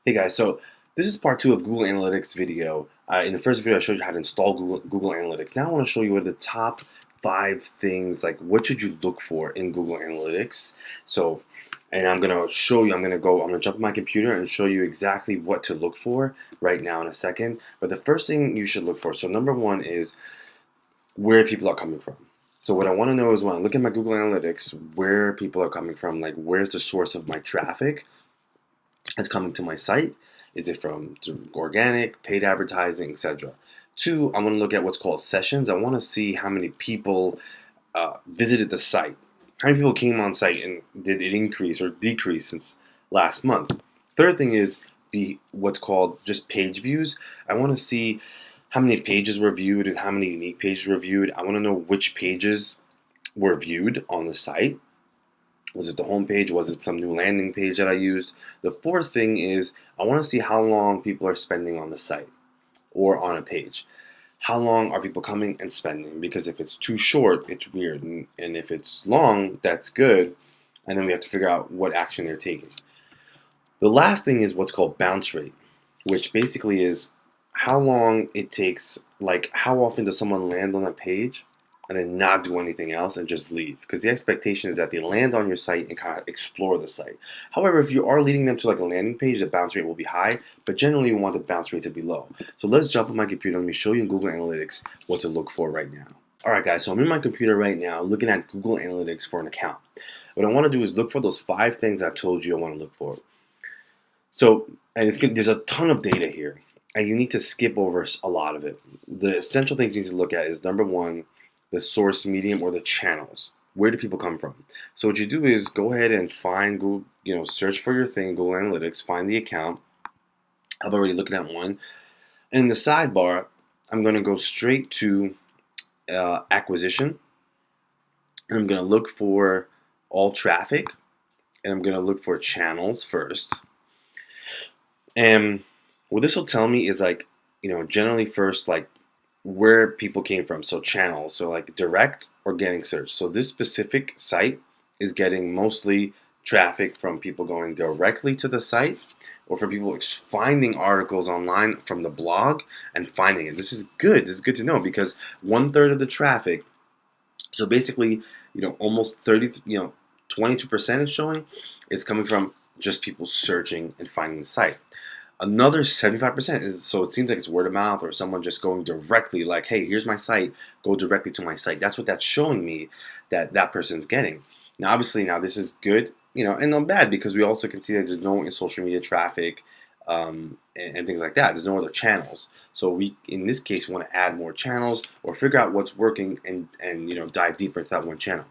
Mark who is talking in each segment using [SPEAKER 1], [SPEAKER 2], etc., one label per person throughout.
[SPEAKER 1] Hey guys, so this is part two of Google Analytics video. In the first video, I showed you how to install Google Analytics. Now I want to show you what are the top 5 things, like what should you look for in Google Analytics. So, and I'm going to show you, I'm going to jump on my computer and show you exactly what to look for right now in a second. But the first thing you should look for, so number one is where people are coming from. So what I want to know is when I look at my Google Analytics, where people are coming from, like where's the source of my traffic that's coming to my site. Is it from organic, paid advertising, etc.? Two, I want to look at what's called sessions. I want to see how many people visited the site. How many people came on site and did it increase or decrease since last month? Third thing is what's called just page views. I want to see how many pages were viewed and how many unique pages were viewed. I want to know which pages were viewed on the site. Was it the home page? Was it some new landing page that I used? The fourth thing is I want to see how long people are spending on the site or on a page. How long are people coming and spending? Because if it's too short, it's weird. And if it's long, that's good. And then we have to figure out what action they're taking. The last thing is what's called bounce rate, which basically is how long it takes, like how often does someone land on a page and then not do anything else and just leave. Because the expectation is that they land on your site and kind of explore the site. However, if you are leading them to like a landing page, the bounce rate will be high, but generally you want the bounce rate to be low. So let's jump on my computer. Let me show you in Google Analytics what to look for right now. Alright guys, so I'm in my computer right now looking at Google Analytics for an account. What I want to do is look for those 5 things I told you I want to look for. So, and there's a ton of data here, and you need to skip over a lot of it. The essential things you need to look at is number one, the source medium or the channels. Where do people come from? So what you do is go ahead and find Google, search for your thing, Google Analytics, find the account. I've already looked at one. And in the sidebar, I'm going to go straight to acquisition. And I'm going to look for all traffic. And I'm going to look for channels first. And what this will tell me is generally first, where people came from, so channels, so like direct organic search. So this specific site is getting mostly traffic from people going directly to the site or from people finding articles online from the blog and finding it. This is good. This is good to know because 1/3 of the traffic, so basically, almost 22% is showing, is coming from just people searching and finding the site. Another 75% is, so it seems like it's word of mouth or someone just going directly like, hey, here's my site, go directly to my site. That's what that's showing me that person's getting. Now, obviously, this is good, and not bad because we also can see that there's no social media traffic and things like that. There's no other channels. So we, in this case, want to add more channels or figure out what's working and dive deeper into that one channel.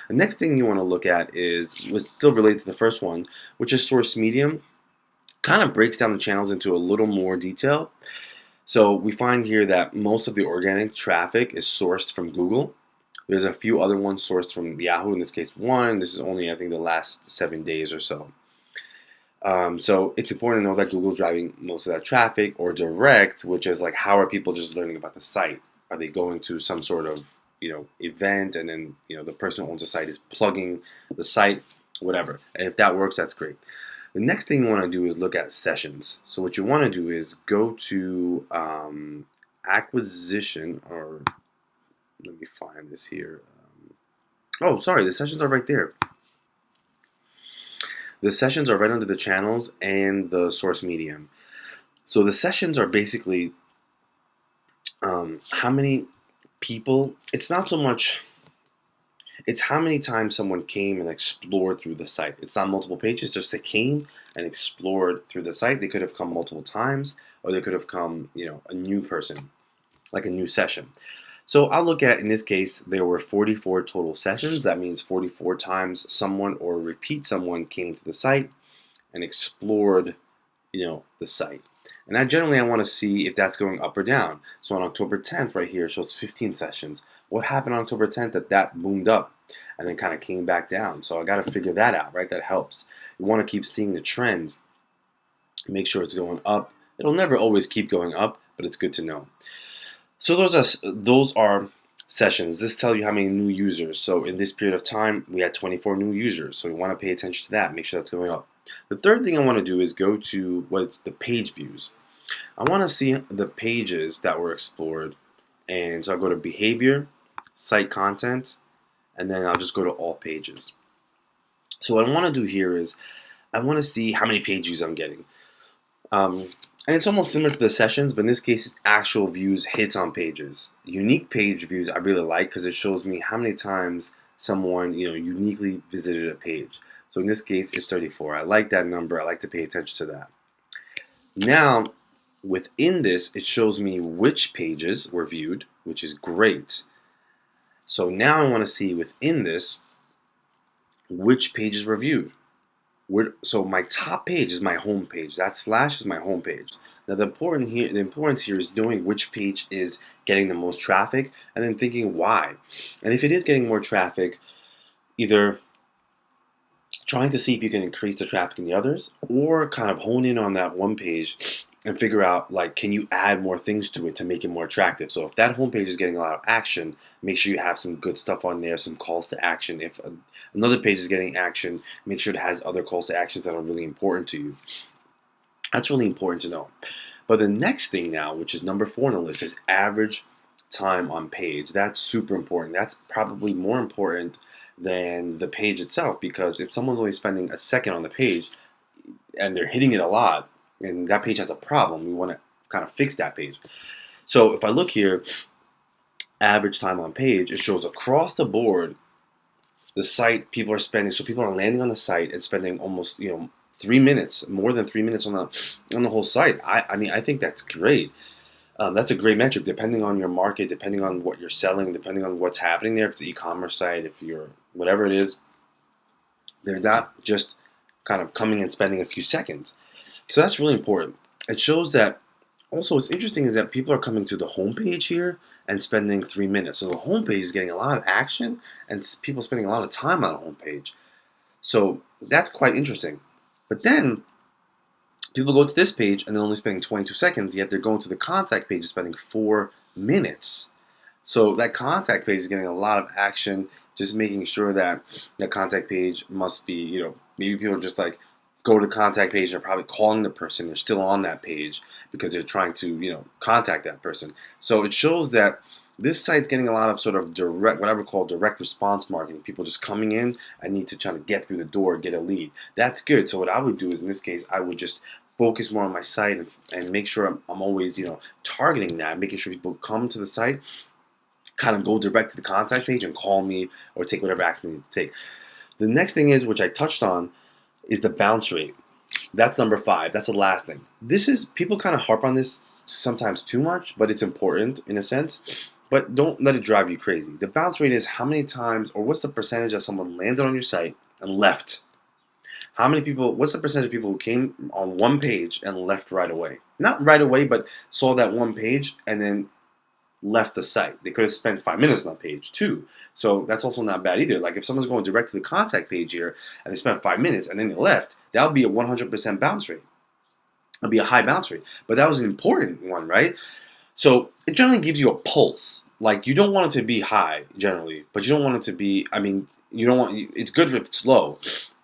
[SPEAKER 1] The next thing you want to look at was still related to the first one, which is source medium. Kind of breaks down the channels into a little more detail. So we find here that most of the organic traffic is sourced from Google. There's a few other ones sourced from Yahoo, in this case one. This is only, I think, the last 7 days or so. So it's important to know that Google's driving most of that traffic, or direct, which is like how are people just learning about the site? Are they going to some sort of event and then the person who owns the site is plugging the site, whatever. And if that works, that's great. The next thing you want to do is look at sessions. So what you want to do is go to acquisition, or let me find this here. Oh, sorry, the sessions are right there. The sessions are right under the channels and the source medium. So the sessions are basically how many people, it's not so much, it's how many times someone came and explored through the site. It's not multiple pages, just they came and explored through the site. They could have come multiple times, or they could have come, a new person, like a new session. So I'll look at, in this case, there were 44 total sessions. That means 44 times someone or repeat someone came to the site and explored, the site. And I want to see if that's going up or down. So on October 10th right here, it shows 15 sessions. What happened on October 10th that boomed up and then kind of came back down? So I got to figure that out, right? That helps. You want to keep seeing the trend. Make sure it's going up. It'll never always keep going up, but it's good to know. So those are sessions. This tells you how many new users. So in this period of time, we had 24 new users. So we want to pay attention to that. Make sure that's going up. The third thing I want to do is go to what's the page views. I want to see the pages that were explored, and so I'll go to behavior, site content, and then I'll just go to all pages. So what I want to do here is I want to see how many page views I'm getting. And it's almost similar to the sessions, but in this case, it's actual views, hits on pages. Unique page views I really like because it shows me how many times someone uniquely visited a page. So in this case, it's 34. I like that number. I like to pay attention to that. Now, within this, it shows me which pages were viewed, which is great. So now I want to see within this which pages were viewed. So my top page is my home page. That slash is my home page. Now the importance here is knowing which page is getting the most traffic and then thinking why. And if it is getting more traffic, either trying to see if you can increase the traffic in the others or kind of hone in on that one page and figure out, like, can you add more things to it to make it more attractive. So if that homepage is getting a lot of action, make sure you have some good stuff on there, some calls to action. If another page is getting action, make sure it has other calls to actions that are really important to you. That's really important to know. But the next thing now, which is number 4 on the list, is average time on page. That's super important. That's probably more important than the page itself, because if someone's only spending a second on the page and they're hitting it a lot, and that page has a problem, we want to kind of fix that page. So if I look here, average time on page, it shows across the board the site people are spending. So people are landing on the site and spending almost 3 minutes, more than 3 minutes on the whole site. I mean, I think that's great. That's a great metric, depending on your market, depending on what you're selling, depending on what's happening there. If it's an e-commerce site, if you're whatever it is, they're not just kind of coming and spending a few seconds. So that's really important. It shows that also what's interesting is that people are coming to the homepage here and spending 3 minutes. So the homepage is getting a lot of action and people spending a lot of time on the homepage. So that's quite interesting. But then people go to this page and they're only spending 22 seconds, yet they're going to the contact page and spending 4 minutes. So that contact page is getting a lot of action, just making sure that the contact page must be, maybe people are just like, go to the contact page, they're probably calling the person, they're still on that page because they're trying to, contact that person. So it shows that this site's getting a lot of sort of direct, what I would call direct response marketing. People just coming in, I need to try to get through the door, get a lead. That's good. So what I would do is, in this case, I would just focus more on my site and make sure I'm always, targeting that, making sure people come to the site, kind of go direct to the contact page and call me or take whatever action they need to take. The next thing is, which I touched on, is the bounce rate. That's number 5. That's the last thing. This is, people kind of harp on this sometimes too much, but it's important in a sense. But don't let it drive you crazy. The bounce rate is how many times, or what's the percentage that someone landed on your site and left. How many people, what's the percentage of people who came on one page and left right away? Not right away, but saw that one page and then left the site. They could have spent 5 minutes on that page too. So that's also not bad either. Like if someone's going direct to the contact page here and they spent 5 minutes and then they left, that would be a 100% bounce rate. It'd be a high bounce rate. But that was an important one, right? So it generally gives you a pulse. Like you don't want it to be high generally, but you don't want it to be, you don't want, it's good if it's low,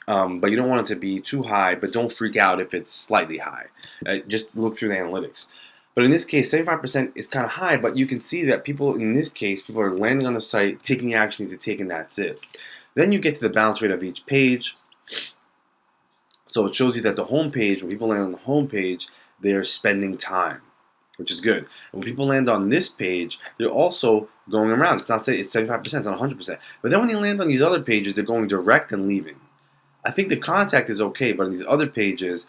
[SPEAKER 1] but you don't want it to be too high, but don't freak out if it's slightly high. Just look through the analytics. But in this case, 75% is kind of high, but you can see that people, in this case, people are landing on the site, taking action to take, and that's it. Then you get to the bounce rate of each page. So it shows you that the home page, when people land on the home page, they're spending time, which is good. And when people land on this page, they're also going around. It's not saying it's 75%, it's not 100%. But then when they land on these other pages, they're going direct and leaving. I think the contact is okay, but on these other pages,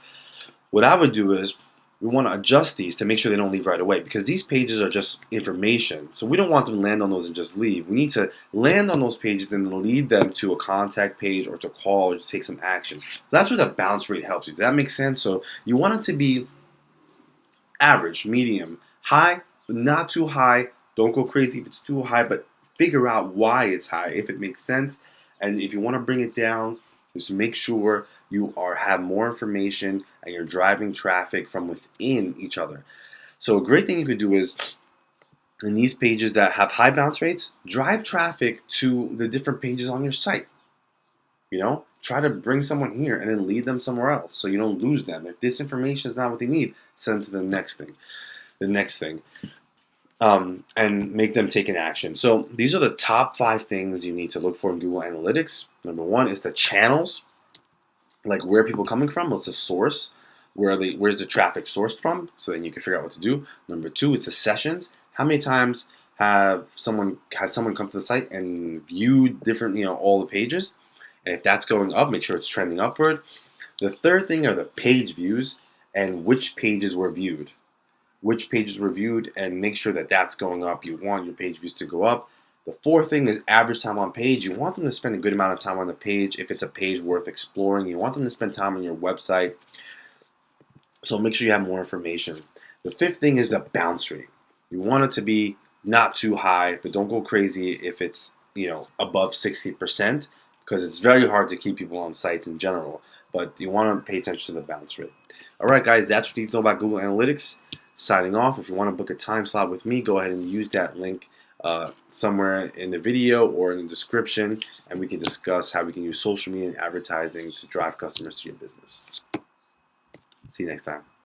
[SPEAKER 1] what I would do is, we want to adjust these to make sure they don't leave right away, because these pages are just information. So we don't want them to land on those and just leave. We need to land on those pages and then lead them to a contact page or to call or to take some action. So that's where the bounce rate helps you. Does that make sense? So you want it to be average, medium, high, but not too high. Don't go crazy if it's too high, but figure out why it's high, if it makes sense. And if you want to bring it down, just make sure you have more information and you're driving traffic from within each other. So a great thing you could do is, in these pages that have high bounce rates, drive traffic to the different pages on your site. You know, try to bring someone here and then lead them somewhere else so you don't lose them. If this information is not what they need, send them to the next thing, the next thing, and make them take an action. So these are the top 5 things you need to look for in Google Analytics. Number 1 is the channels, like where people are coming from. What's the source? Where's the traffic sourced from? So then you can figure out what to do. Number 2 is the sessions. How many times has someone come to the site and viewed different, all the pages? And if that's going up, make sure it's trending upward. The third thing are the page views and which pages were viewed. Which pages were viewed, and make sure that that's going up. You want your page views to go up. The fourth thing is average time on page. You want them to spend a good amount of time on the page if it's a page worth exploring. You want them to spend time on your website. So make sure you have more information. The fifth thing is the bounce rate. You want it to be not too high, but don't go crazy if it's above 60%, because it's very hard to keep people on sites in general. But you want to pay attention to the bounce rate. All right, guys, that's what you need to know about Google Analytics. Signing off. If you want to book a time slot with me, go ahead and use that link somewhere in the video or in the description, and we can discuss how we can use social media and advertising to drive customers to your business. See you next time.